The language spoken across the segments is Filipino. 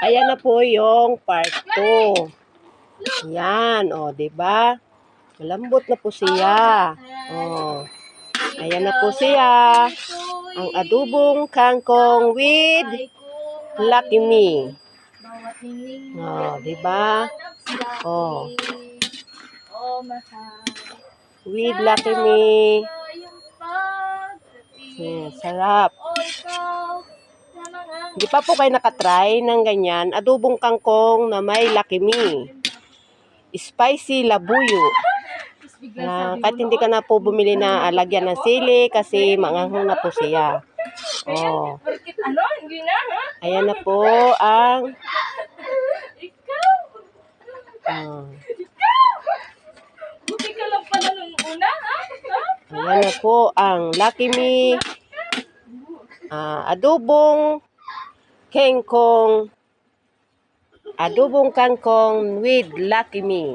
ayan na po yung part 2. Yan, diba? Malambot na po siya. Ayan na po siya. Ang adobong kangkong with Lucky Me. Diba? With Lucky Me. Sarap. Hindi pa po kayo nakatry ng ganyan. Adobong kangkong na may Lucky Me. Spicy labuyo. Kahit hindi ka na po bumili na lagyan ng sili kasi maanghang na po siya. Ayan na po ang ayan na po ang Lucky Me adobong kangkong with Lucky Me.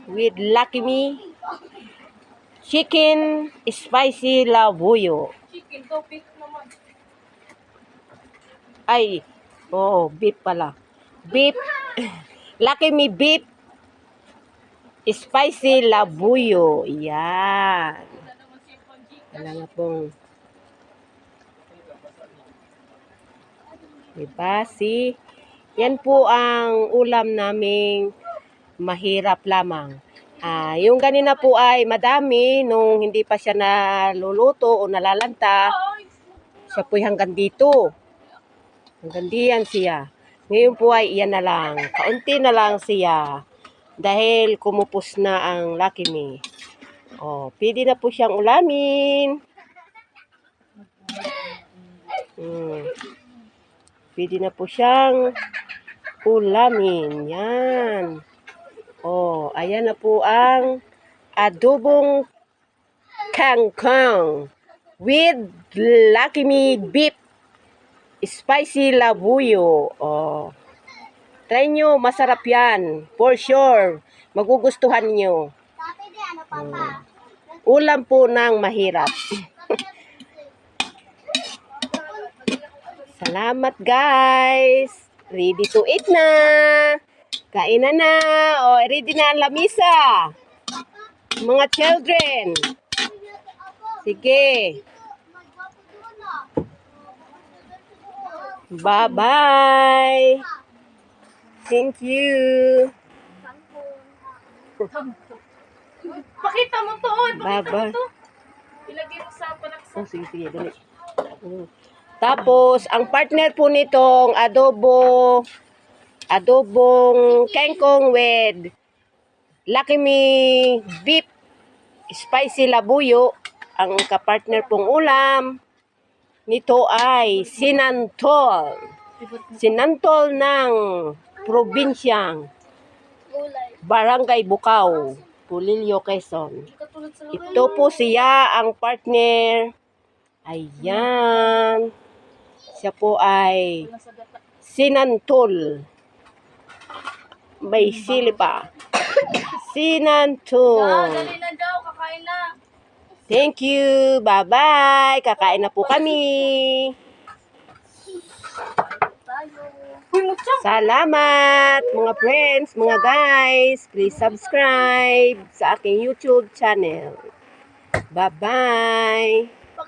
With Lucky Me chicken spicy labuyo. Chicken to beef naman. Ay, beef pala. Beef. Lucky Me beef spicy labuyo. Yan. Wala nga pong. Diba? See? Yan po ang ulam naming mahirap lamang. Yung ganina po ay madami nung hindi pa siya naluluto o nalalanta. Siya po hanggang dito. Hanggang diyan siya. Ngayon po ay iyan na lang. Kaunti na lang siya. Dahil kumupos na ang Lucky Me. Pwede na po siyang ulamin. Pwede na po siyang ulamin. Yan. Ayan na po ang adobong kangkong with Lucky Me beef spicy labuyo. Try nyo, masarap yan. For sure. Magugustuhan nyo. Ulam po ng mahirap. Salamat guys. Ready to eat na. Kain na. Ready na ang lamisa. Mga children. Sige. Bye-bye. Thank you. Pakita mo to. Bye-bye. Ilagay mo sa panaksa. Sige. Dali. Tapos, ang partner po nitong adobong kangkong with Lucky Me beef spicy labuyo. Ang kapartner pong ulam nito ay sinantol. Sinantol ng probinsyang Barangay Bukaw, Pulilio, Quezon. Ito po siya ang partner. Ayan. Siya po ay sinantol. May sili pa. Sinantol. Dali na daw, kakain na. Thank you. Bye-bye. Kakain na po kami. Salamat mga friends, mga guys. Please subscribe sa aking YouTube channel. Bye-bye.